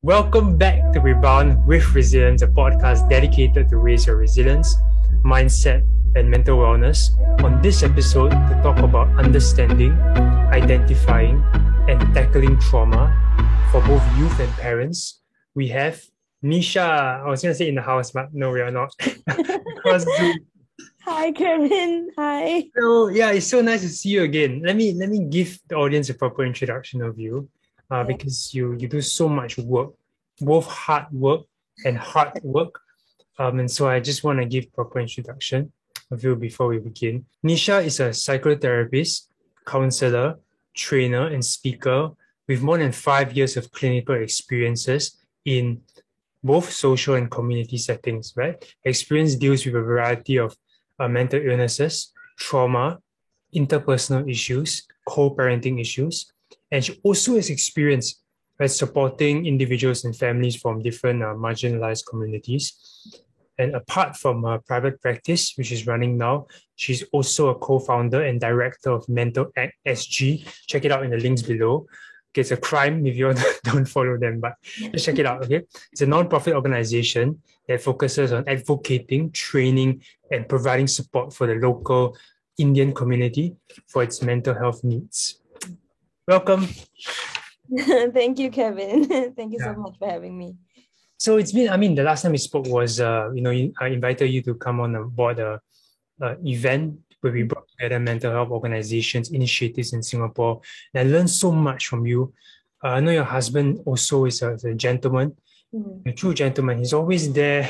Welcome back to Rebound with Resilience, a podcast dedicated to raise your resilience, mindset, and mental wellness. On this episode, to talk about understanding, identifying, and tackling trauma for both youth and parents, we have Nisha. I was going to say in the house, but no, we are not. Across Zoom. Hi, Kevin. Hi. So yeah, it's so nice to see you again. Let me give the audience a proper introduction of you, Yeah. because you do so much work, both hard work and hard work. And so I just want to give proper introduction of you before we begin. Nisha is a psychotherapist, counselor, trainer, and speaker with more than 5 years of clinical experiences in both social and community settings, right? Experience deals with a variety of mental illnesses, trauma, interpersonal issues, co-parenting issues, and she also has experience at supporting individuals and families from different marginalized communities. And apart from her private practice, which is running now, she's also a co-founder and director of Mental Act SG. Check it out in the links below. Okay, it's a crime if you don't follow them, but just check it out, okay? It's a non-profit organization that focuses on advocating, training, and providing support for the local Indian community for its mental health needs. Welcome. Thank you, Kevin. Thank you so Yeah. much for having me. So it's been, I mean, the last time we spoke was, I invited you to come on board a event where we brought together mental health organizations, initiatives in Singapore. And I learned so much from you. I know your husband also is a gentleman, a true gentleman. He's always there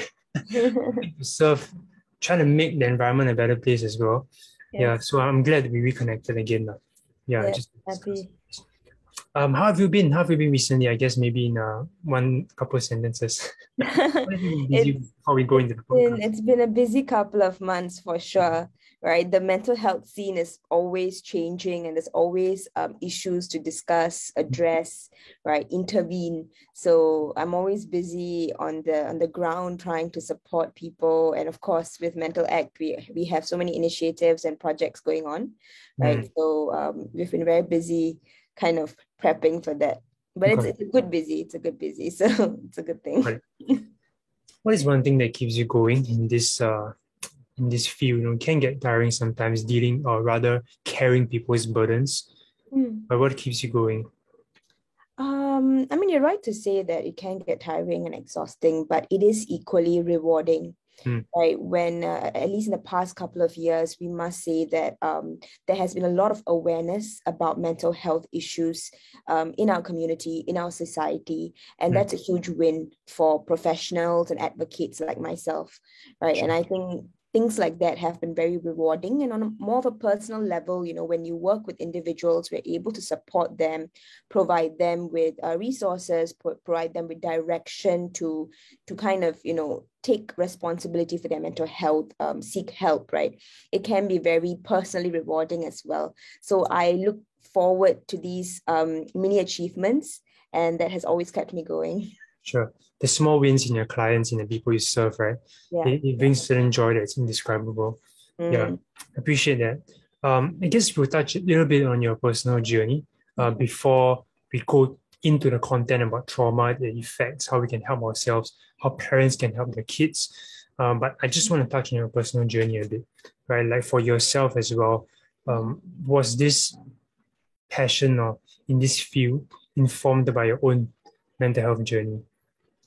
to serve, trying to make the environment a better place as well. Yeah, Yes. so I'm glad we reconnected again. Yeah, Yeah. just Happy. how have you been? How have you been recently? I guess maybe in one couple of sentences. What have you been busy It's with before we go into the podcast? it's been a busy couple of months for sure, right? The mental health scene is always changing, and there's always issues to discuss, address, right? Intervene. So I'm always busy on the ground trying to support people, and of course with Mental Act, we have so many initiatives and projects going on, right? Mm, So we've been very busy, kind of prepping for that. But okay. it's a good busy. It's a good busy, so it's a good thing. Right. What is one thing that keeps you going in this field? You know, it can get tiring sometimes dealing or rather carrying people's burdens. But what keeps you going? I mean, you're right to say that it can get tiring and exhausting, but it is equally rewarding, Mm, right? When, at least in the past couple of years, we must say that there has been a lot of awareness about mental health issues in our community, in our society, and mm, that's a huge win for professionals and advocates like myself, right? And sure. I think things like that have been very rewarding. And on a more of a personal level, when you work with individuals, we're able to support them, provide them with resources, provide them with direction to kind of take responsibility for their mental health, seek help, right? It can be very personally rewarding as well. So I look forward to these mini achievements, and that has always kept me going. Sure. The small wins in your clients, in the people you serve, right? Yeah. It brings certain joy that's indescribable. Yeah, Mm. appreciate that. I guess we'll touch a little bit on your personal journey before we go into the content about trauma, the effects, how we can help ourselves, how parents can help their kids. But I just want to touch on your personal journey a bit, right? Like for yourself as well, was this passion or in this field informed by your own mental health journey?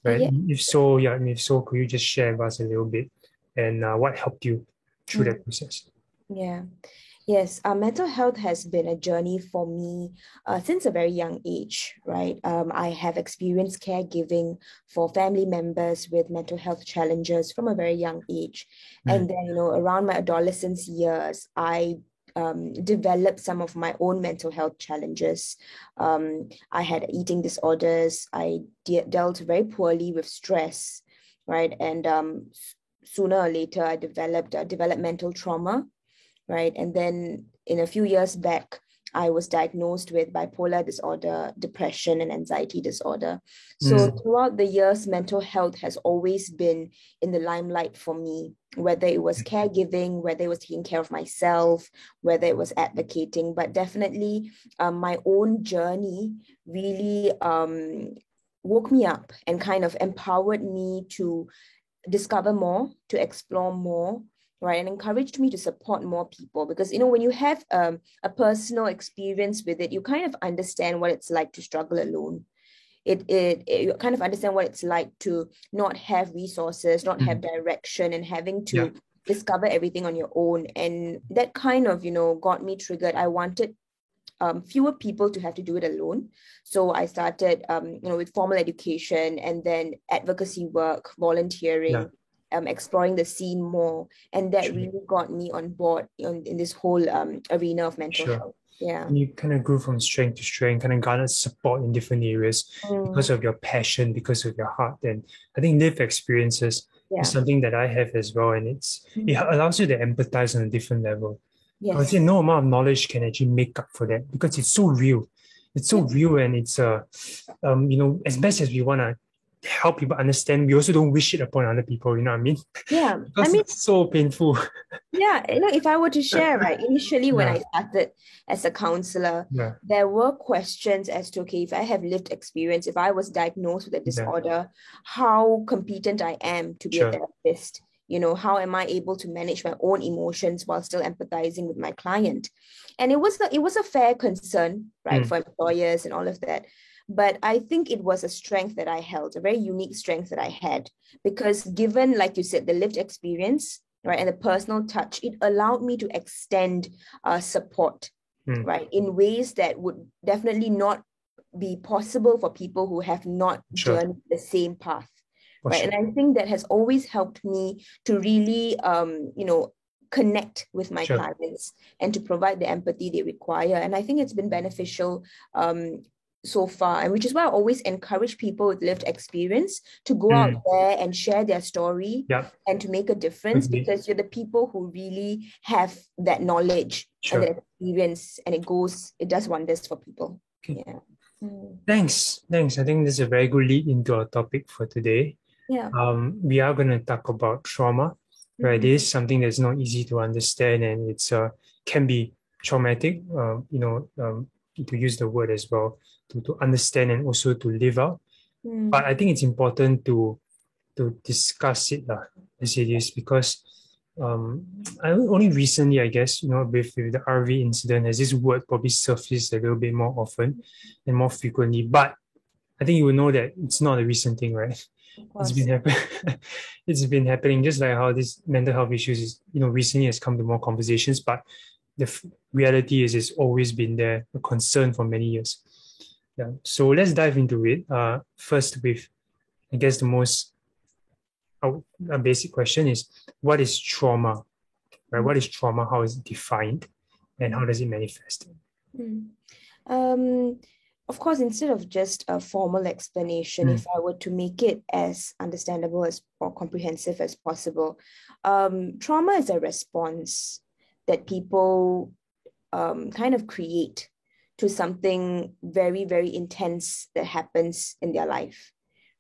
Right? Yeah. If so, yeah, and if so, could you just share with us a little bit and what helped you through Mm. that process? Yeah. Yes, mental health has been a journey for me since a very young age, right? I have experienced caregiving for family members with mental health challenges from a very young age. Mm, And then, around my adolescence years, I developed some of my own mental health challenges. I had eating disorders. I dealt very poorly with stress, right? And sooner or later, I developed developmental trauma, right? And then in a few years back, I was diagnosed with bipolar disorder, depression, and anxiety disorder. So mm, throughout the years, mental health has always been in the limelight for me, whether it was caregiving, whether it was taking care of myself, whether it was advocating, but definitely my own journey really woke me up and kind of empowered me to discover more, to explore more, right? And encouraged me to support more people because, when you have a personal experience with it, you kind of understand what it's like to struggle alone. You kind of understand what it's like to not have resources, not have direction, and having to discover everything on your own. And that kind of, got me triggered. I wanted fewer people to have to do it alone. So I started, with formal education and then advocacy work, volunteering, exploring the scene more. And that really got me on board in this whole arena of mental health. Yeah. And you kind of grew from strength to strength, kind of garnered support in different areas because of your passion, because of your heart. And I think lived experiences is something that I have as well. And it allows you to empathize on a different level. I would say no amount of knowledge can actually make up for that because it's so real. It's so real, and it's as best as we want to help people understand, we also don't wish it upon other people. You know what I mean? Yeah, because it's so painful. Yeah, if I were to share, right, initially when I started as a counselor, there were questions as to, okay, if I have lived experience, if I was diagnosed with a disorder, how competent I am to be a therapist. How am I able to manage my own emotions while still empathizing with my client? And it was a fair concern, right, for employers and all of that. But I think it was a strength that I held, a very unique strength that I had, because given, like you said, the lived experience, right, and the personal touch, it allowed me to extend support, right, in ways that would definitely not be possible for people who have not journeyed the same path. Right. And I think that has always helped me to really, connect with my clients and to provide the empathy they require. And I think it's been beneficial so far. And which is why I always encourage people with lived experience to go out there and share their story and to make a difference, because you're the people who really have that knowledge and that experience, and it does wonders for people. Okay. Yeah. Thanks. I think this is a very good lead into our topic for today. Yeah. We are going to talk about trauma, right? It is something that's not easy to understand, and it's can be traumatic, to use the word as well, to understand and also to live out. But I think it's important to discuss it, as it is, because I only recently, I guess, with the RV incident, has this word probably surfaced a little bit more often and more frequently. But I think you will know that it's not a recent thing, right? It's been happening. It's been happening, just like how this mental health issues is, recently has come to more conversations. But the reality is, it's always been there, a concern for many years. Yeah. So let's dive into it. First, with, I guess, the most a basic question is, what is trauma? Right? What is trauma? How is it defined, and how does it manifest? Of course, instead of just a formal explanation, if I were to make it as understandable or comprehensive as possible, trauma is a response that people kind of create to something very, very intense that happens in their life,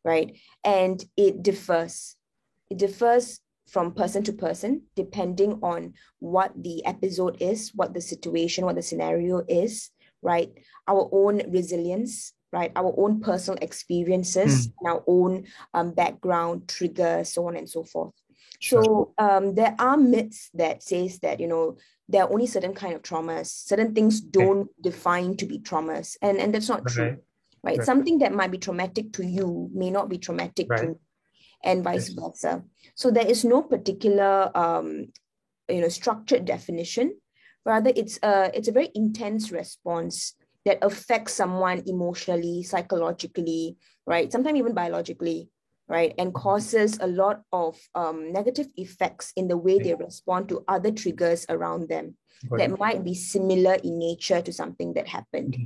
right? And it differs. It differs from person to person, depending on what the episode is, what the situation, what the scenario is, right? Our own resilience, right? Our own personal experiences, and our own background, triggers, so on and so forth. So there are myths that says that, there are only certain kind of traumas. Certain things don't define to be traumas. And that's not true, right? Something that might be traumatic to you may not be traumatic to me, and vice versa. So there is no particular, structured definition. Rather, it's a very intense response that affects someone emotionally, psychologically, right? Sometimes even biologically, right? And causes a lot of negative effects in the way they respond to other triggers around them that might be similar in nature to something that happened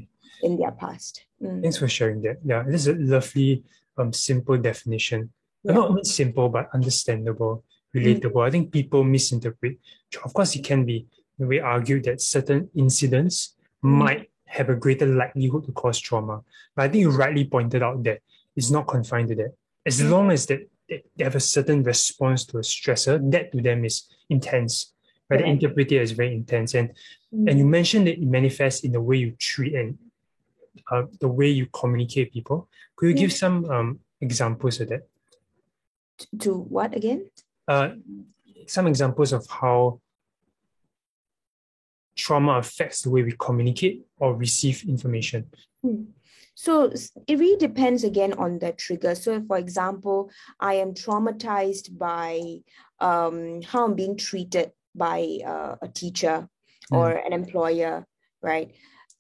in their past. Thanks for sharing that. Yeah, this is a lovely, simple definition. Not only simple, but understandable, relatable. I think people misinterpret. Of course, it can be. We argue that certain incidents might have a greater likelihood to cause trauma. But I think you rightly pointed out that it's not confined to that. As long as they have a certain response to a stressor, that to them is intense. Right? They interpret it as very intense. And you mentioned that it manifests in the way you treat and the way you communicate people. Could you give some examples of that? To what again? Some examples of how trauma affects the way we communicate or receive information. So it really depends again on the trigger. So for example, I am traumatized by how I'm being treated by a teacher or an employer, right?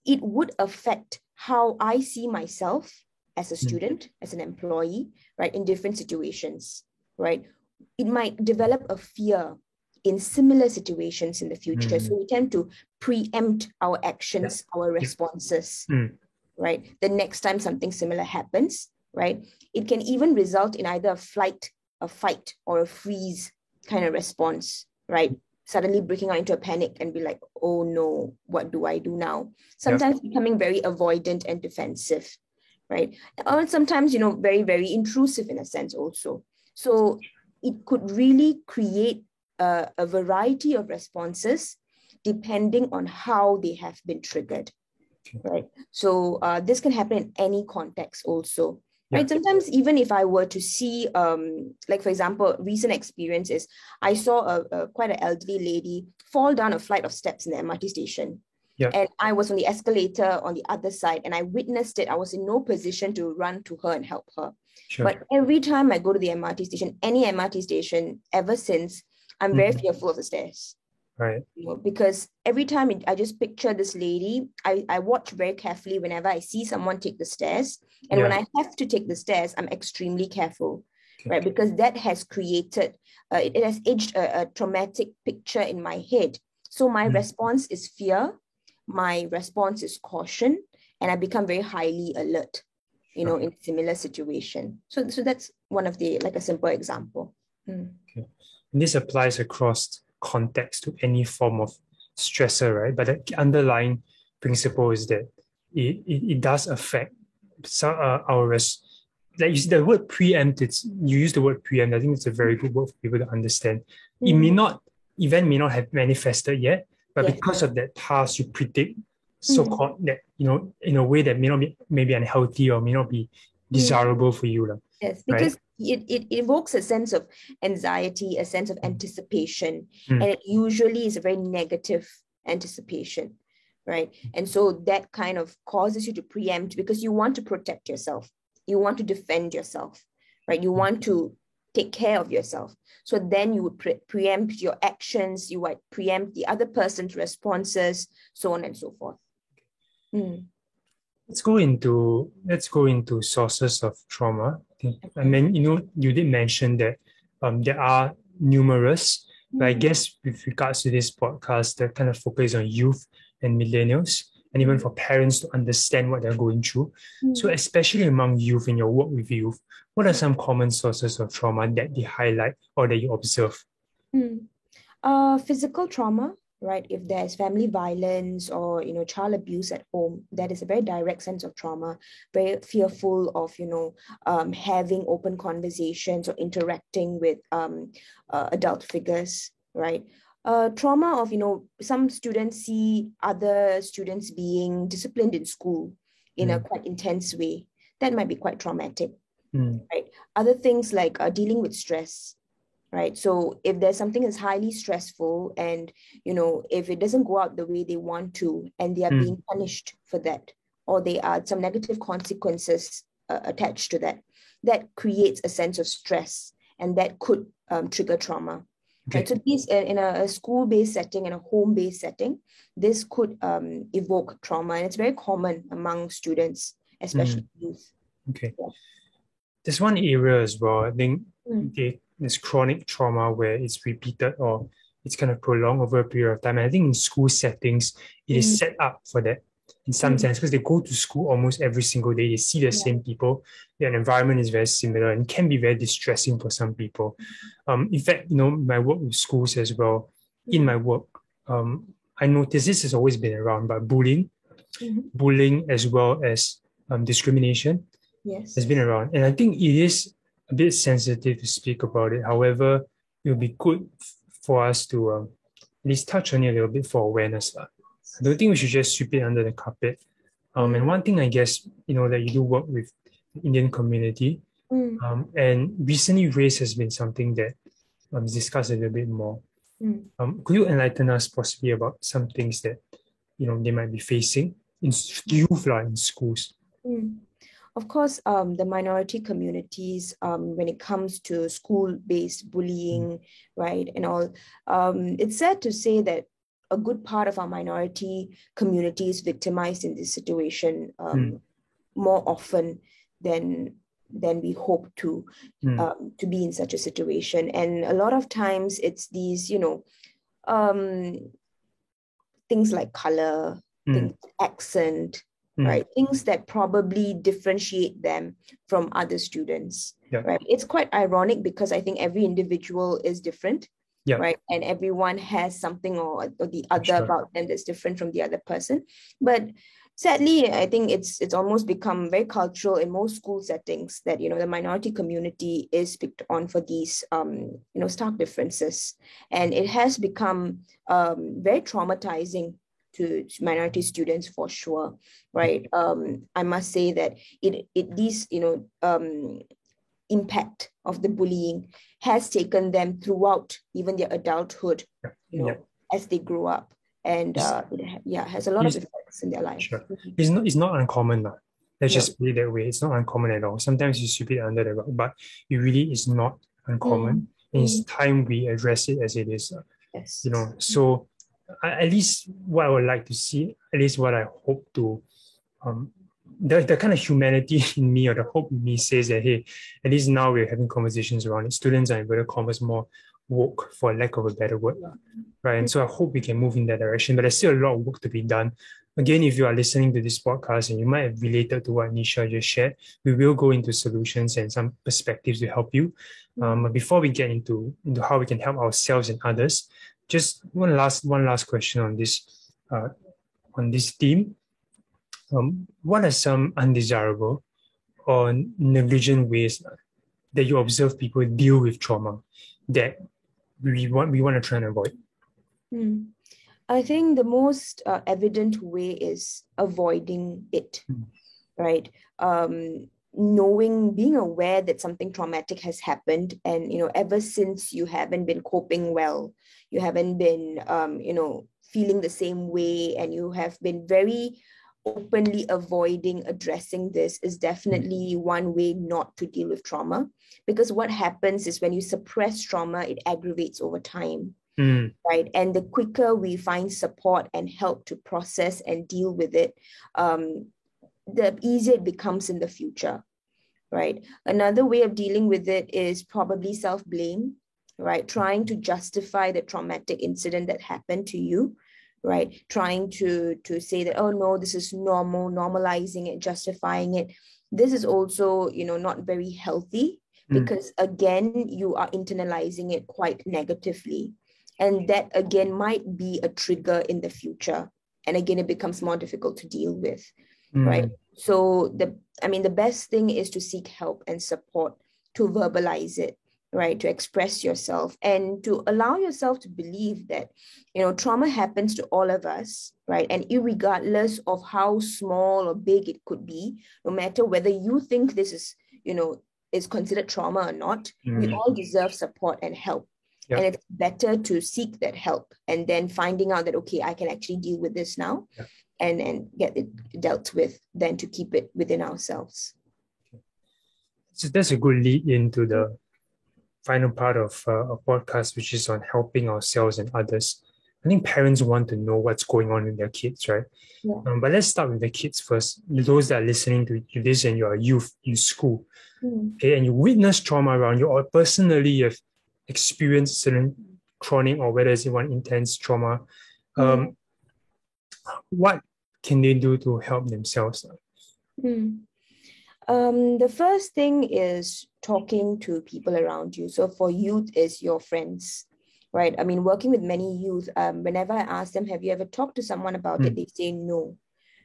It would affect how I see myself as a student, as an employee, right, in different situations, right? It might develop a fear in similar situations in the future. So we tend to preempt our actions, our responses, right? The next time something similar happens, right? It can even result in either a flight, a fight, or a freeze kind of response, right? Suddenly breaking out into a panic and be like, oh no, what do I do now? Sometimes becoming very avoidant and defensive, right? Or sometimes, very, very intrusive in a sense also. So it could really create a variety of responses depending on how they have been triggered, right? So this can happen in any context also, right? Sometimes even if I were to see, like for example, recent experience is I saw quite an elderly lady fall down a flight of steps in the MRT station. And I was on the escalator on the other side and I witnessed it. I was in no position to run to her and help her. But every time I go to the MRT station, any MRT station ever since, I'm very fearful of the stairs. Right. Because every time I just picture this lady, I watch very carefully whenever I see someone take the stairs. And when I have to take the stairs, I'm extremely careful, right? Because that has created, it has aged a traumatic picture in my head. So my response is fear. My response is caution. And I become very highly alert, in similar situation. So that's one of the, like a simple example. Okay. And this applies across context to any form of stressor, right? But the underlying principle is that it does affect our like you see the word preempt. You use the word preempt. I think it's a very good word for people to understand. Event may not have manifested yet, but because of that past, you predict so-called that in a way that may not be maybe unhealthy or may not be desirable for you, yes, because it evokes a sense of anxiety, a sense of anticipation, and it usually is a very negative anticipation, right? And so that kind of causes you to preempt because you want to protect yourself. You want to defend yourself, right? You want to take care of yourself. So then you would preempt your actions, you would preempt the other person's responses, so on and so forth. Let's go into sources of trauma. I mean, you did mention that there are numerous, but I guess with regards to this podcast, the kind of focus on youth and millennials, and even for parents to understand what they're going through. So especially among youth in your work with youth, what are some common sources of trauma that they highlight or that you observe? Physical trauma, right? If there's family violence or child abuse at home, that is a very direct sense of trauma. Very fearful of having open conversations or interacting with adult figures, right? Trauma of some students see other students being disciplined in school in a quite intense way. That might be quite traumatic, right? Other things like dealing with stress. Right. So if there's something that's highly stressful and, if it doesn't go out the way they want to and they are being punished for that, or they are some negative consequences attached to that, that creates a sense of stress and that could trigger trauma. Okay. Right. So these in a school-based setting, in a home-based setting, this could evoke trauma. And it's very common among students, especially youth. Okay. Yeah. There's one area as well. I think this chronic trauma where it's repeated or it's kind of prolonged over a period of time. And I think in school settings, it is set up for that in some sense because they go to school almost every single day. They see the same people. The environment is very similar and can be very distressing for some people. In fact, my work with schools as well, in my work, I notice this has always been around, but bullying as well as discrimination has been around. And I think it is a bit sensitive to speak about it. However, it would be good for us to at least touch on it a little bit for awareness. I don't think we should just sweep it under the carpet. And one thing I guess, that you do work with the Indian community, and recently race has been something that is discussed a little bit more. Could you enlighten us possibly about some things that, they might be facing in youth in schools? Of course, the minority communities, when it comes to school-based bullying, right, and all, it's sad to say that a good part of our minority community is victimized in this situation more often than we hope to be in such a situation. And a lot of times it's these, things like color, things, accent, right? Things that probably differentiate them from other students, right? It's quite ironic because I think every individual is different, right? And everyone has something or the other about them that's different from the other person. But sadly, I think it's almost become very cultural in most school settings that, the minority community is picked on for these, stark differences. And it has become very traumatizing to minority students for sure, right? I must say that these impact of the bullying has taken them throughout even their adulthood, as they grow up, and it has a lot of effects in their life. Sure. It's not uncommon. Let's just put it that way. It's not uncommon at all. Sometimes you sweep it under the rug, but it really is not uncommon. And it's time we address it as it is. Yes. So at least what I would like to see, at least what I hope to, the kind of humanity in me or the hope in me says that, hey, at least now we're having conversations around it. Students are, in inverted commas, more woke, for lack of a better word, right? And so I hope we can move in that direction, but there's still a lot of work to be done. Again, if you are listening to this podcast and you might have related to what Nisha just shared, we will go into solutions and some perspectives to help you. But before we get into how we can help ourselves and others, just one last question on this theme. What are some undesirable or negligent ways that you observe people deal with trauma that we want to try and avoid? I think the most evident way is avoiding it, right? Being aware that something traumatic has happened, and ever since you haven't been coping well, you haven't been feeling the same way, and you have been very openly avoiding addressing this, is definitely one way not to deal with trauma. Because what happens is when you suppress trauma, it aggravates over time. Right. And the quicker we find support and help to process and deal with it, the easier it becomes in the future. Right. Another way of dealing with it is probably self-blame, right? Trying to justify the traumatic incident that happened to you, right? Trying to say that, oh no, this is normal, normalizing it, justifying it. This is also, not very healthy, because again, you are internalizing it quite negatively. And that, again, might be a trigger in the future. And again, it becomes more difficult to deal with, right? So the best thing is to seek help and support, to verbalize it, right? To express yourself and to allow yourself to believe that, trauma happens to all of us, right? And irregardless of how small or big it could be, no matter whether you think this is, is considered trauma or not, we all deserve support and help. And it's better to seek that help and then finding out that, okay, I can actually deal with this now and get it dealt with, than to keep it within ourselves. So that's a good lead into the final part of a podcast, which is on helping ourselves and others. I think parents want to know what's going on with their kids, right? But let's start with the kids first. Those that are listening to this and you're a youth in school, okay, and you witness trauma around you, or personally you've experienced certain chronic or whether it's one intense trauma, what can they do to help themselves? The first thing is talking to people around you. So for youth, is your friends, right? I mean, working with many youth, whenever I ask them, have you ever talked to someone about it? They say no,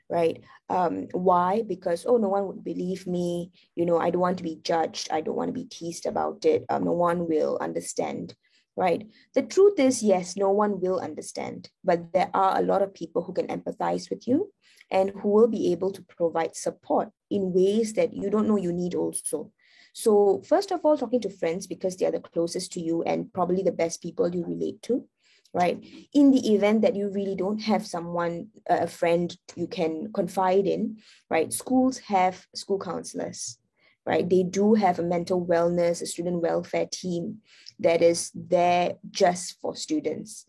right? Why? Because, no one would believe me. I don't want to be judged. I don't want to be teased about it. No one will understand. right? The truth is, yes, no one will understand, but there are a lot of people who can empathize with you and who will be able to provide support in ways that you don't know you need also. So first of all, talking to friends because they are the closest to you and probably the best people you relate to, right? In the event that you really don't have someone, a friend you can confide in, right? Schools have school counselors, right? They do have a mental wellness, a student welfare team that is there just for students,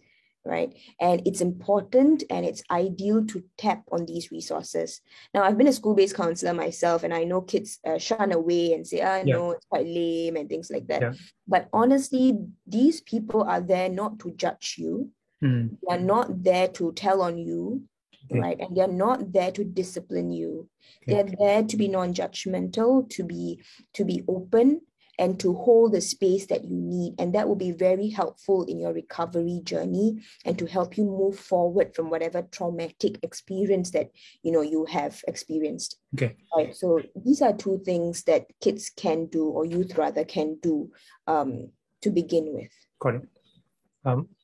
right? And it's important and it's ideal to tap on these resources. Now, I've been a school-based counselor myself, and I know kids shun away and say, Yeah. no, it's quite lame and things like that. Yeah. But honestly, these people are there not to judge you. Mm. They are not there to tell on you, Okay. right? And they're not there to discipline you. Okay. They're there to be non-judgmental, to be open, and to hold the space that you need. And that will be very helpful in your recovery journey and to help you move forward from whatever traumatic experience that you have experienced. Okay. Right. So these are two things that kids can do, or youth rather can do, to begin with. Got it.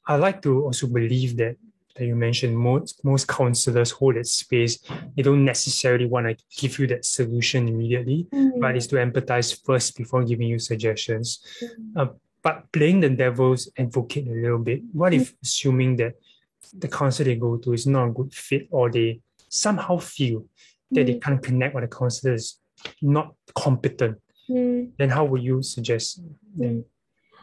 I like to also believe that you mentioned most counselors hold that space. They don't necessarily want to give you that solution immediately, but it's to empathize first before giving you suggestions. But playing the devil's advocate a little bit, what if assuming that the counselor they go to is not a good fit, or they somehow feel that they can't connect, or the counselor is not competent? Then how would you suggest them?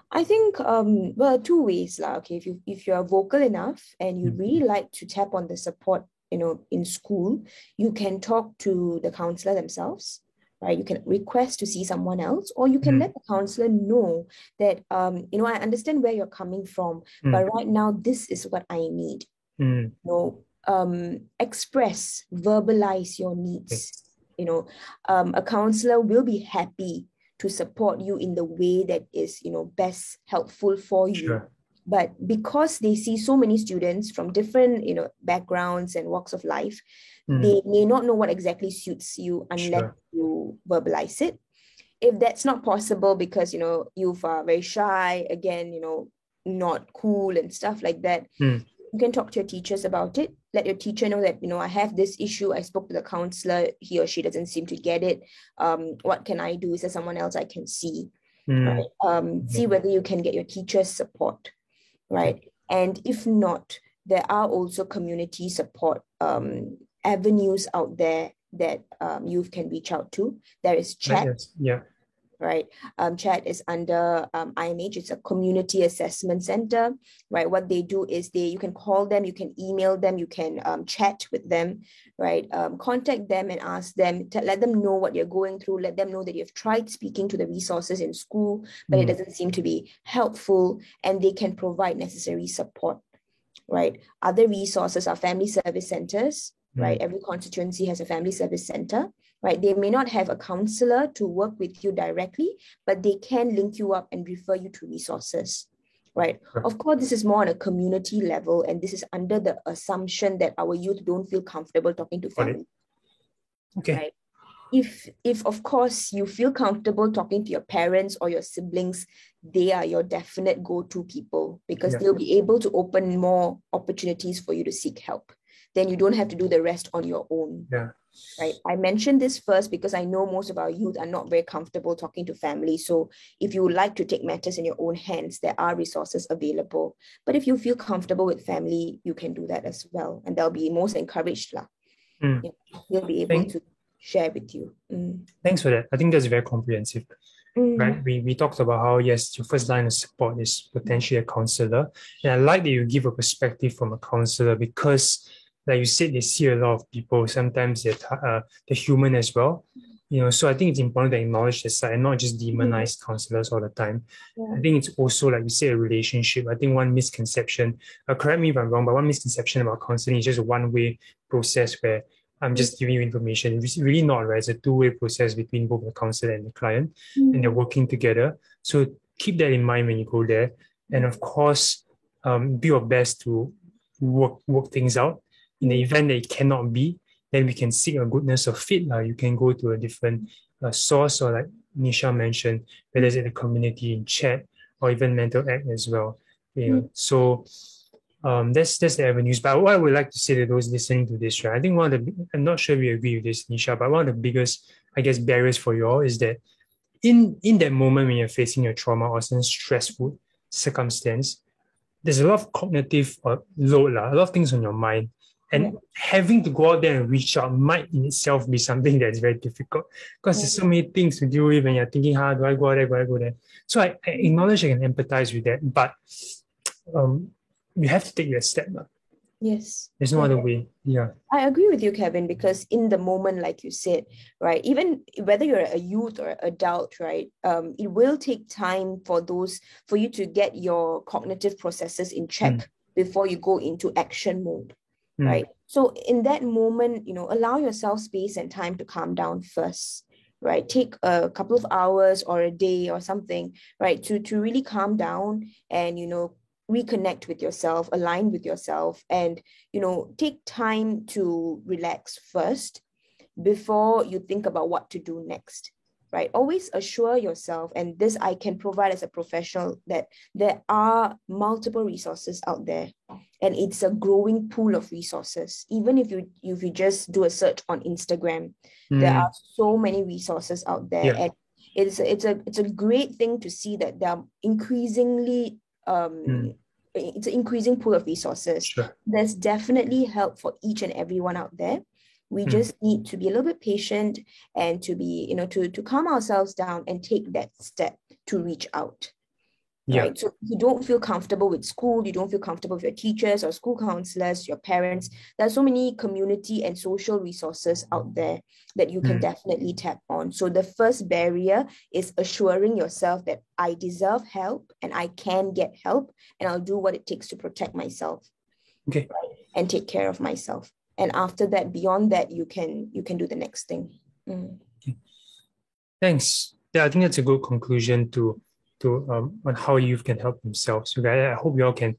I think two ways lah. Okay, if you're vocal enough and you really like to tap on the support, in school, you can talk to the counselor themselves, right? You can request to see someone else, or you can let the counselor know that I understand where you're coming from, but right now this is what I need. Express, verbalize your needs. A counselor will be happy to support you in the way that is, best helpful for you. Sure. But because they see so many students from different, backgrounds and walks of life, they may not know what exactly suits you unless you verbalize it. If that's not possible because, you are very shy, again, not cool and stuff like that, you can talk to your teachers about it. Let your teacher know that, I have this issue. I spoke to the counselor. He or she doesn't seem to get it. What can I do? Is there someone else I can see? Right? See whether you can get your teacher's support, right? And if not, there are also community support avenues out there that youth can reach out to. There is CHAT. Yeah. Right. CHAT is under IMH. It's a community assessment center, right? What they do is you can call them, you can email them, you can chat with them, right? Contact them and ask them to let them know what you're going through. Let them know that you've tried speaking to the resources in school, but it doesn't seem to be helpful, and they can provide necessary support, right? Other resources are family service centers, right? Every constituency has a family service center, right? They may not have a counselor to work with you directly, but they can link you up and refer you to resources, right? Of course, this is more on a community level, and this is under the assumption that our youth don't feel comfortable talking to family. Okay. Right? If of course you feel comfortable talking to your parents or your siblings, they are your definite go-to people, because they'll be able to open more opportunities for you to seek help. Then you don't have to do the rest on your own. Yeah. Right. I mentioned this first because I know most of our youth are not very comfortable talking to family. So if you would like to take matters in your own hands, there are resources available. But if you feel comfortable with family, you can do that as well. And they'll be most encouraged. They'll be able to share with you. Thanks for that. I think that's very comprehensive. Right? We talked about how, yes, your first line of support is potentially a counselor. And I like that you give a perspective from a counselor, because like you said, they see a lot of people. Sometimes they're human as well. So I think it's important to acknowledge this side and not just demonize counselors all the time. I think it's also, like you say, a relationship. I think one misconception, correct me if I'm wrong, but one misconception about counseling is just a one-way process where I'm just giving you information. It's really not, right? It's a two-way process between both the counselor and the client, and they're working together. So keep that in mind when you go there. And of course, do your best to work things out. In the event that it cannot be, then we can seek a goodness of fit. You can go to a different source, or like Nisha mentioned, whether it's in the community, in chat, or even Mental Act as well. So that's the avenues. But what I would like to say to those listening to this, right? I think I'm not sure we agree with this, Nisha, but one of the biggest, I guess, barriers for you all is that in that moment when you're facing a trauma or some stressful circumstance, there's a lot of cognitive load, a lot of things on your mind. And having to go out there and reach out might in itself be something that's very difficult because there's so many things to deal with when you're thinking, how do I go out there, do I go there? So I acknowledge I can empathize with that, but you have to take that step. Yes. There's no other way. Yeah. I agree with you, Kevin, because in the moment, like you said, right, even whether you're a youth or adult, right, it will take time for you to get your cognitive processes in check before you go into action mode, right? So in that moment, allow yourself space and time to calm down first, right? Take a couple of hours or a day or something, right, to really calm down and, reconnect with yourself, align with yourself, and take time to relax first before you think about what to do next, right? Always assure yourself, and this I can provide as a professional, that there are multiple resources out there, and it's a growing pool of resources. Even if you just do a search on Instagram, there are so many resources out there, and it's a great thing to see that there are increasingly it's an increasing pool of resources. Sure. There's definitely help for each and everyone out there. We just need to be a little bit patient and to be, to calm ourselves down and take that step to reach out. Right. So if you don't feel comfortable with school, you don't feel comfortable with your teachers or school counselors, your parents, there's so many community and social resources out there that you can definitely tap on. So the first barrier is assuring yourself that I deserve help and I can get help and I'll do what it takes to protect myself. Okay. Right, and take care of myself. And after that, beyond that, you can do the next thing. Thanks. Yeah, I think that's a good conclusion to on how youth can help themselves. Okay, I hope you all can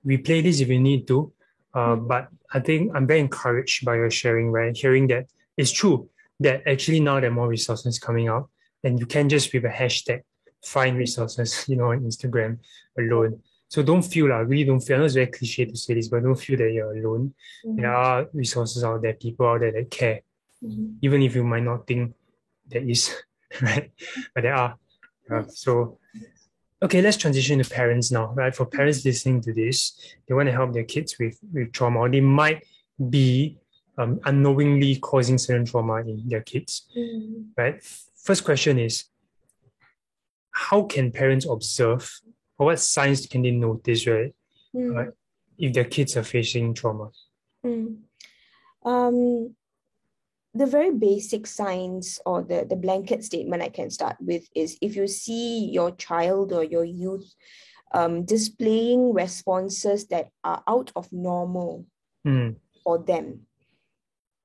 replay this if you need to. But I think I'm very encouraged by your sharing, right? Hearing that it's true that actually now there are more resources coming out, and you can just with a hashtag find resources, on Instagram alone. So don't feel really don't feel. I know it's very cliche to say this, but don't feel that you're alone. There are resources out there, people out there that care, even if you might not think there is, right? But there are. So, okay, let's transition to parents now, right? For parents listening to this, they want to help their kids with trauma, or they might be unknowingly causing certain trauma in their kids, right? First question is, how can parents observe, or what signs can they notice, right? If their kids are facing trauma? The very basic signs or the blanket statement I can start with is if you see your child or your youth displaying responses that are out of normal for them,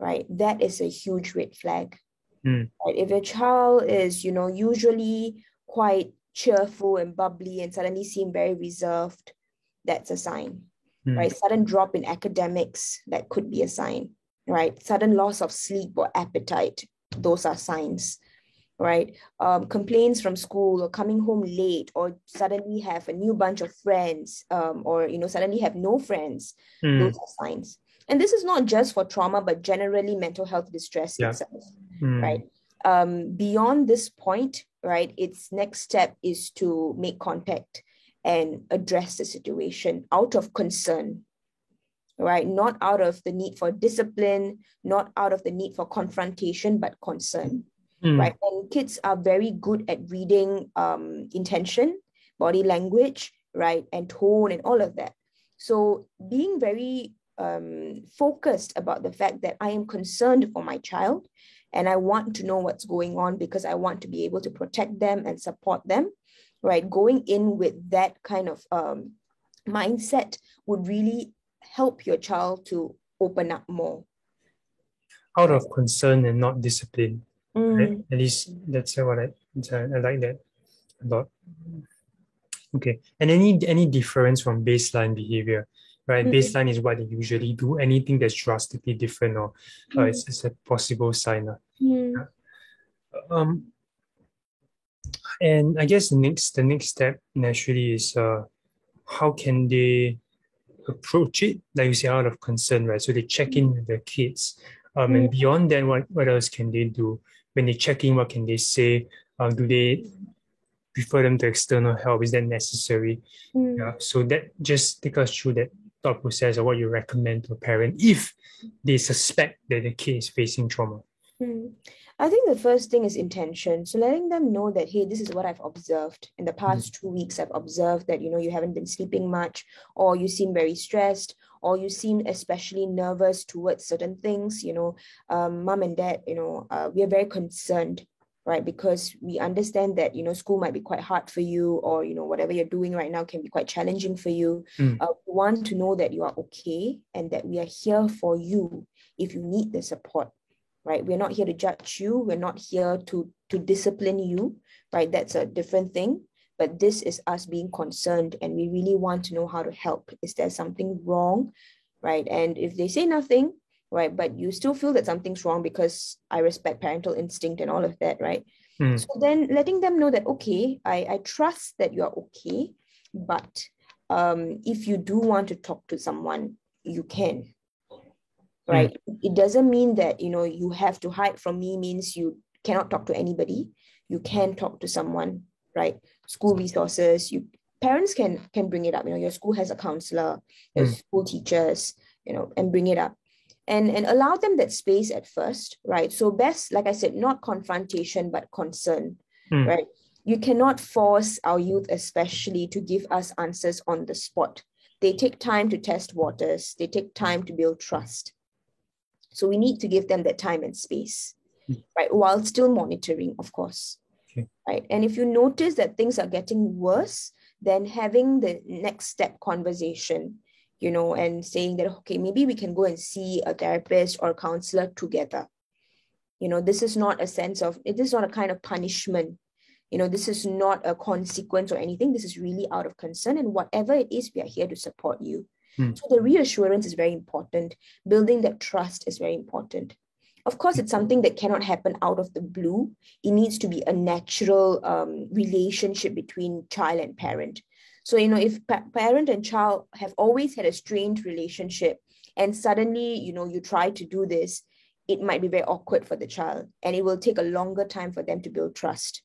right? That is a huge red flag. Right? If your child is, usually quite cheerful and bubbly and suddenly seem very reserved, that's a sign, right? Sudden drop in academics, that could be a sign. Right? Sudden loss of sleep or appetite, those are signs, right? Complaints from school or coming home late or suddenly have a new bunch of friends or, suddenly have no friends, those are signs. And this is not just for trauma, but generally mental health distress itself, right? Beyond this point, right, its next step is to make contact and address the situation out of concern, right? Not out of the need for discipline, not out of the need for confrontation, but concern, right? And kids are very good at reading intention, body language, right? And tone and all of that. So being very focused about the fact that I am concerned for my child and I want to know what's going on because I want to be able to protect them and support them, right? Going in with that kind of mindset would really help your child to open up more. Out of concern and not discipline. Right? At least that's what I like that a lot. Okay. And any difference from baseline behavior, right? Baseline is what they usually do. Anything that's drastically different or it's a possible sign. And I guess the next step naturally is how can they approach it, like you say, out of concern, right? So they check in with their kids. And beyond that, what else can they do? When they check in, what can they say? Do they refer them to external help? Is that necessary? Yeah. So that just take us through that thought process of what you recommend to a parent if they suspect that the kid is facing trauma. I think the first thing is intention. So letting them know that, hey, this is what I've observed. In the past 2 weeks, I've observed that, you haven't been sleeping much, or you seem very stressed, or you seem especially nervous towards certain things. Mom and dad, we are very concerned, right? Because we understand that, school might be quite hard for you, or, whatever you're doing right now can be quite challenging for you. We want to know that you are okay and that we are here for you if you need the support. Right? We're not here to judge you. We're not here to discipline you, right? That's a different thing. But this is us being concerned, and we really want to know how to help. Is there something wrong, right? And if they say nothing, right, but you still feel that something's wrong, because I respect parental instinct and all of that, right? So then letting them know that, okay, I trust that you're okay, but if you do want to talk to someone, you can. Right? It doesn't mean that, you have to hide from me, means you cannot talk to anybody. You can talk to someone, right? School resources, parents can bring it up. Your school has a counselor, there's school teachers, and bring it up. And allow them that space at first, right? So best, like I said, not confrontation, but concern, right? You cannot force our youth, especially, to give us answers on the spot. They take time to test waters. They take time to build trust. So we need to give them that time and space, right? While still monitoring, of course, right? And if you notice that things are getting worse, then having the next step conversation, and saying that, okay, maybe we can go and see a therapist or a counselor together. This is not it is not a kind of punishment. This is not a consequence or anything. This is really out of concern. And whatever it is, we are here to support you. So the reassurance is very important. Building that trust is very important. Of course, it's something that cannot happen out of the blue. It needs to be a natural relationship between child and parent. So, if parent and child have always had a strained relationship, and suddenly, you try to do this, it might be very awkward for the child, and it will take a longer time for them to build trust.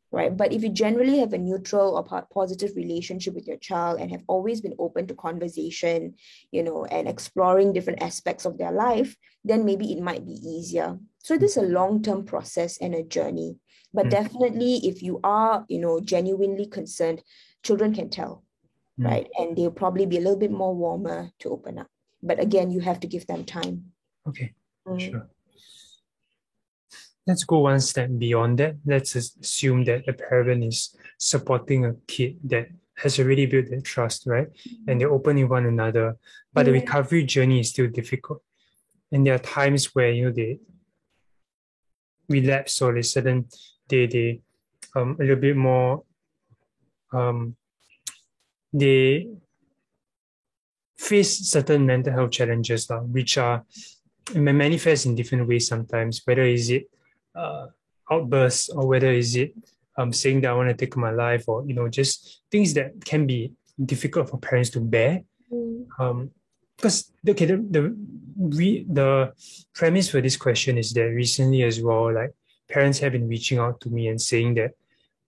Right. But if you generally have a neutral or positive relationship with your child and have always been open to conversation, and exploring different aspects of their life, then maybe it might be easier. So this is a long-term process and a journey. But definitely, if you are, genuinely concerned, children can tell, right? And they'll probably be a little bit more warmer to open up. But again, you have to give them time. Okay, sure. Let's go one step beyond that. Let's assume that a parent is supporting a kid that has already built that trust, right? And they're open with one another, but the recovery journey is still difficult. And there are times where, they relapse, or they a little bit more, they face certain mental health challenges, which may manifest in different ways sometimes, whether is it outbursts, or whether is it saying that I want to take my life, or just things that can be difficult for parents to bear. Because the premise for this question is that recently as well, like, parents have been reaching out to me and saying that,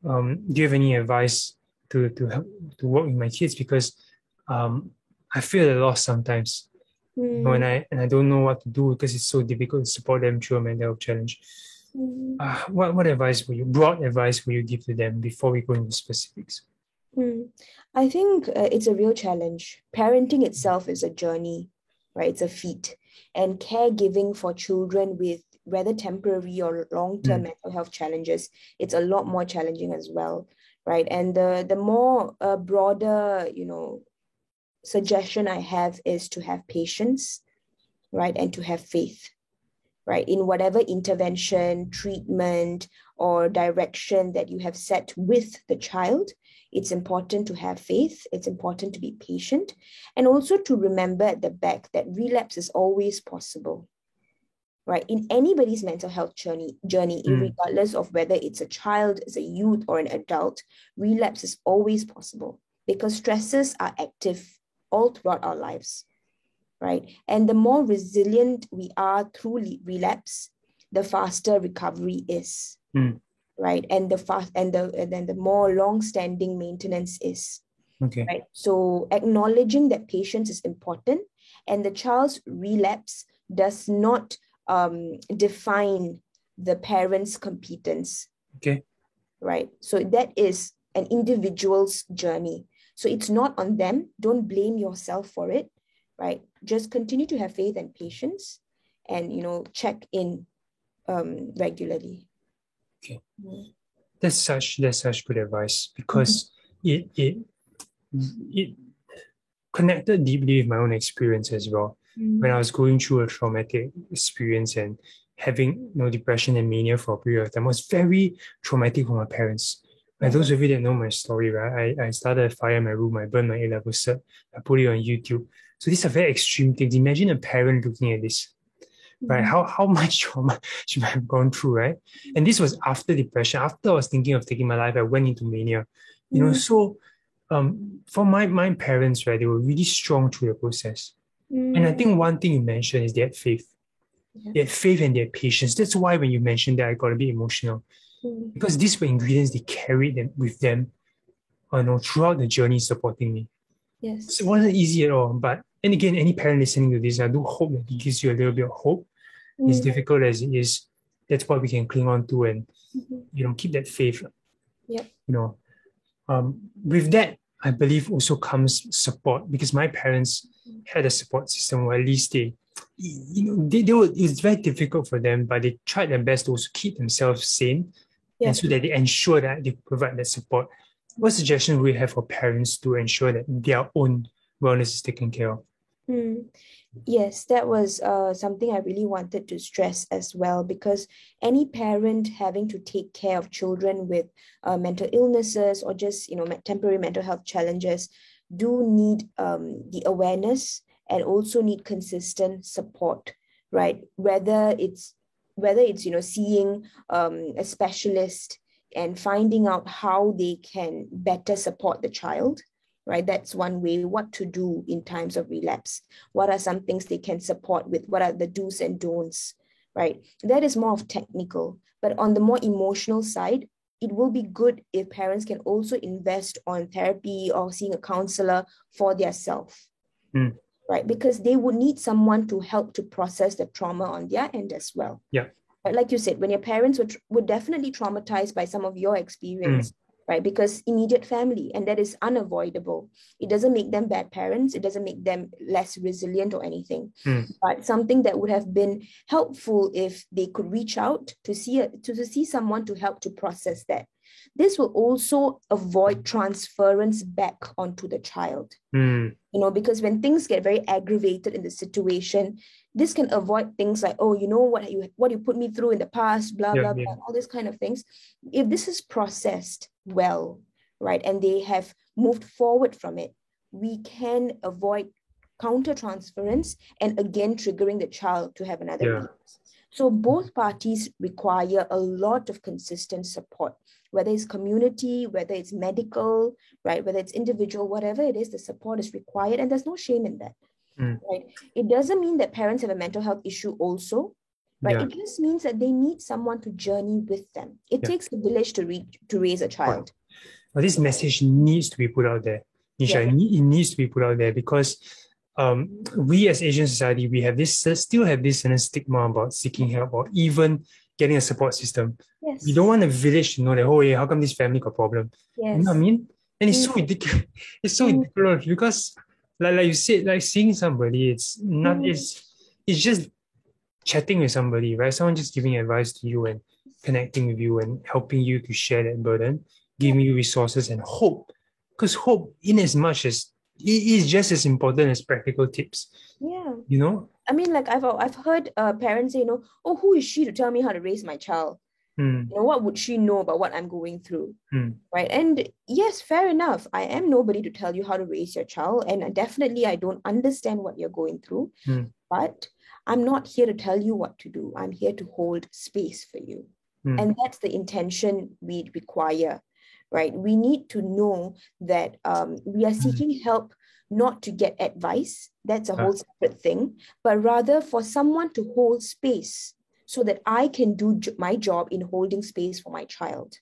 do you have any advice to help to work with my kids, because I feel a loss sometimes. And I don't know what to do, because it's so difficult to support them through a mental health challenge. What broad advice will you give to them before we go into specifics? I think it's a real challenge. Parenting itself is a journey, right? It's a feat. And caregiving for children with whether temporary or long-term mental health challenges, it's a lot more challenging as well, right? And the more broader, suggestion I have is to have patience, right? And to have faith, right? In whatever intervention, treatment, or direction that you have set with the child, it's important to have faith. It's important to be patient, and also to remember at the back that relapse is always possible, right? In anybody's mental health journey, regardless of whether it's a child, it's a youth, or an adult, relapse is always possible, because stresses are active all throughout our lives, right? And the more resilient we are through relapse, the faster recovery is, right? And then the more long-standing maintenance is. Okay. Right. So acknowledging that patience is important, and the child's relapse does not define the parent's competence. Okay. Right. So that is an individual's journey. So it's not on them. Don't blame yourself for it. Right. Just continue to have faith and patience, and check in regularly. Okay. That's such good advice, because it connected deeply with my own experience as well. When I was going through a traumatic experience and having depression and mania for a period of time, was very traumatic for my parents. And those of you that know my story, right? I started a fire in my room. I burned my A-level cert. I put it on YouTube. So these are very extreme things. Imagine a parent looking at this, right? How much trauma should I have gone through, right? And this was after depression. After I was thinking of taking my life, I went into mania. So for my parents, right, they were really strong through the process. And I think one thing you mentioned is they had faith. They had faith and they had patience. That's why when you mentioned that, I got a bit emotional. Because these were ingredients they carried them with them throughout the journey, supporting me. Yes. So it wasn't easy at all. But, and again, any parent listening to this, I do hope that it gives you a little bit of hope. As difficult as it is, that's what we can cling on to and keep that faith. With that, I believe also comes support, because my parents had a support system, or at least it's very difficult for them, but they tried their best to also keep themselves sane, and so that they ensure that they provide that support. What suggestion would you have for parents to ensure that their own wellness is taken care of? Yes, that was something I really wanted to stress as well, because any parent having to take care of children with mental illnesses or just temporary mental health challenges do need the awareness and also need consistent support, right? Whether it's seeing a specialist and finding out how they can better support the child. Right, that's one way. What to do in times of relapse? What are some things they can support with? What are the do's and don'ts? Right, that is more of technical. But on the more emotional side, it will be good if parents can also invest on therapy or seeing a counselor for their self. Right, because they would need someone to help to process the trauma on their end as well. Yeah. But like you said, when your parents were definitely traumatized by some of your experience. Right, because immediate family, and that is unavoidable. It doesn't make them bad parents. It doesn't make them less resilient or anything. But something that would have been helpful if they could reach out to see someone to help to process that. This will also avoid transference back onto the child. Because when things get very aggravated in the situation, this can avoid things like, oh, what you put me through in the past, blah, blah, blah, all these kind of things. If this is processed well, right, and they have moved forward from it, we can avoid counter-transference and again triggering the child to have another relapse. So both parties require a lot of consistent support, whether it's community, whether it's medical, right, whether it's individual, whatever it is, the support is required, and there's no shame in that. Right? It doesn't mean that parents have a mental health issue also, right? It just means that they need someone to journey with them. It takes a village to raise a child. Well, this message needs to be put out there, Nisha. It needs to be put out there, because we as Asian society, we have still have this stigma about seeking help or even getting a support system. We don't want a village to know that, oh, yeah, how come this family got problem? You know what I mean? And it's so ridiculous. It's so ridiculous because, like you said, like seeing somebody, it's not. It's just chatting with somebody, right? Someone just giving advice to you and connecting with you and helping you to share that burden, giving you resources and hope. Because hope, in as much as it is just as important as practical tips. I mean, like I've heard parents say, oh, who is she to tell me how to raise my child? What would she know about what I'm going through? Right? And yes, fair enough. I am nobody to tell you how to raise your child. And definitely I don't understand what you're going through. But I'm not here to tell you what to do. I'm here to hold space for you. And that's the intention we require. right? We need to know that we are seeking help not to get advice. That's a whole separate thing, but rather for someone to hold space so that I can do my job in holding space for my child.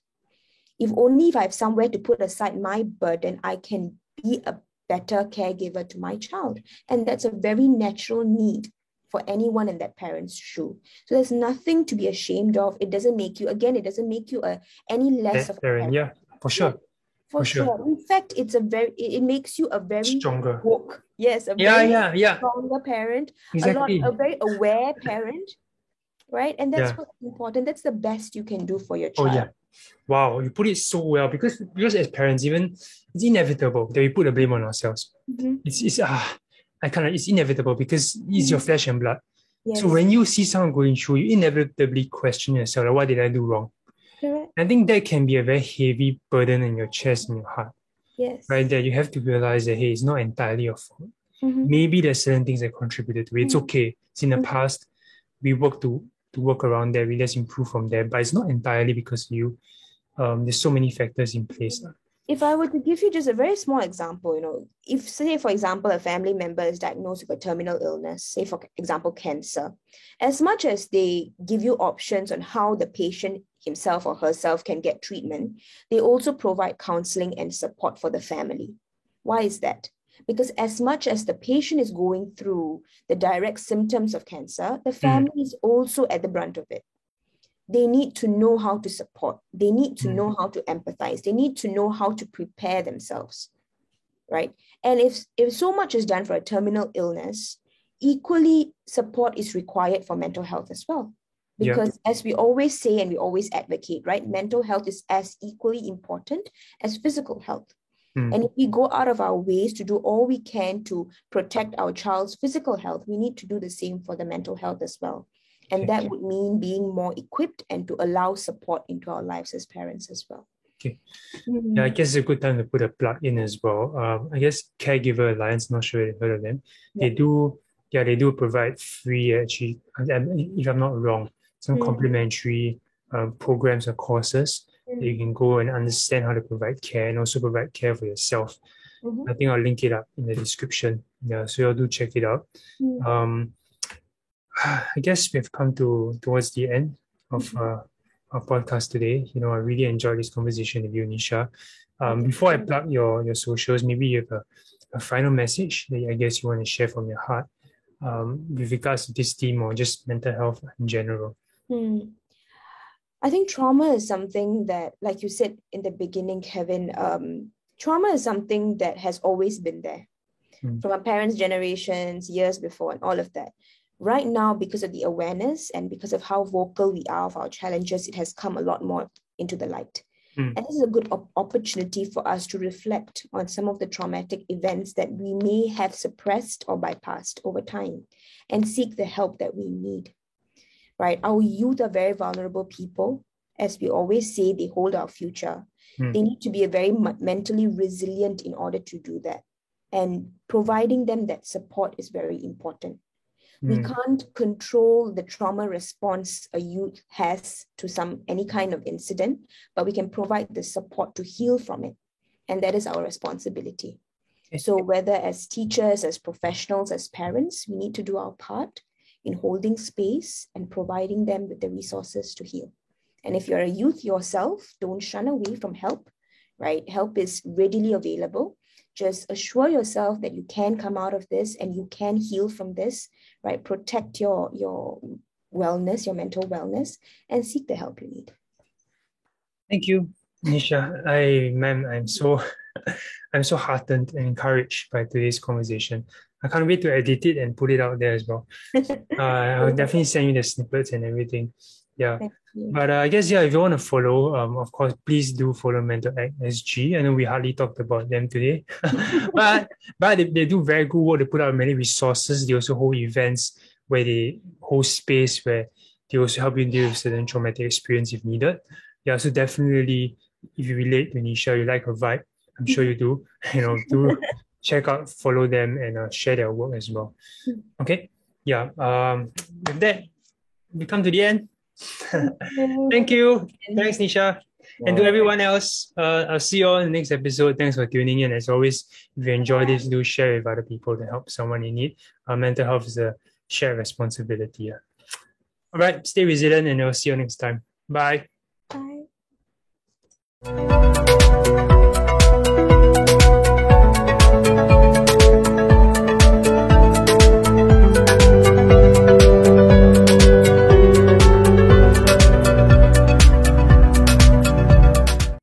If I have somewhere to put aside my burden, I can be a better caregiver to my child. And that's a very natural need for anyone in that parent's shoe. So there's nothing to be ashamed of. It doesn't make you, again, it doesn't make you any less of a parent. Yeah, for sure. For sure. In fact, it makes you a very stronger. woke, yes, a very stronger parent, exactly. a very aware parent, right? And that's what's important. That's the best you can do for your child. Oh yeah. Wow, you put it so well, because as parents, even it's inevitable that we put the blame on ourselves. It's inevitable because it's your flesh and blood. Yes. So when you see someone going through, you inevitably question yourself, like, what did I do wrong? Correct. I think that can be a very heavy burden in your chest and your heart. Yes. Right, that you have to realize that, hey, it's not entirely your fault. Maybe there's certain things that contributed to it. It's okay. It's in the past. We work to work around that. We just improve from there. But it's not entirely because of you. There's so many factors in place. If I were to give you just a very small example, if, say, for example, a family member is diagnosed with a terminal illness, say, for example, cancer, as much as they give you options on how the patient himself or herself can get treatment, they also provide counseling and support for the family. Why is that? Because as much as the patient is going through the direct symptoms of cancer, the family is also at the brunt of it. They need to know how to support. They need to know how to empathize. They need to know how to prepare themselves, right? And if so much is done for a terminal illness, equally support is required for mental health as well. Because as we always say and we always advocate, right? Mental health is as equally important as physical health. And if we go out of our ways to do all we can to protect our child's physical health, we need to do the same for the mental health as well. And that would mean being more equipped and to allow support into our lives as parents as well. Okay. Yeah, I guess it's a good time to put a plug in as well. I guess Caregiver Alliance, not sure if you've heard of them. They do provide free, actually, if I'm not wrong, some complimentary programs or courses that you can go and understand how to provide care and also provide care for yourself. I think I'll link it up in the description. Yeah, so you'll do check it out. I guess we've come towards the end of our podcast today. I really enjoyed this conversation with you, Nisha. Before I plug your socials, maybe you have a final message that I guess you want to share from your heart with regards to this theme or just mental health in general. I think trauma is something that, like you said in the beginning, Kevin, trauma is something that has always been there from our parents' generations, years before, and all of that. Right now, because of the awareness and because of how vocal we are of our challenges, it has come a lot more into the light. And this is a good opportunity for us to reflect on some of the traumatic events that we may have suppressed or bypassed over time and seek the help that we need, right? Our youth are very vulnerable people. As we always say, they hold our future. They need to be very mentally resilient in order to do that. And providing them that support is very important. We can't control the trauma response a youth has to any kind of incident, but we can provide the support to heal from it. And that is our responsibility. So whether as teachers, as professionals, as parents, we need to do our part in holding space and providing them with the resources to heal. And if you're a youth yourself, don't shun away from help, right? Help is readily available. Just assure yourself that you can come out of this and you can heal from this, right? Protect your wellness, your mental wellness, and seek the help you need. Thank you, Nisha. I'm so heartened and encouraged by today's conversation. I can't wait to edit it and put it out there as well. I'll definitely send you the snippets and everything. Yeah. But I guess, if you want to follow, of course, please do follow Mental Act SG. I know we hardly talked about them today, but they do very good work. They put out many resources. They also hold events where they hold space where they also help you deal with certain traumatic experience if needed. Yeah, so definitely, if you relate to Nisha, you like her vibe, I'm sure you do, do check out, follow them and share their work as well. Okay. Yeah. With that, we come to the end. Thank you. Thanks, Nisha. And to everyone else, I'll see you all in the next episode. Thanks for tuning in. As always, if you enjoy this, do share with other people to help someone in need. Mental health is a shared responsibility. Yeah. All right, stay resilient and I'll see you next time. Bye. Bye.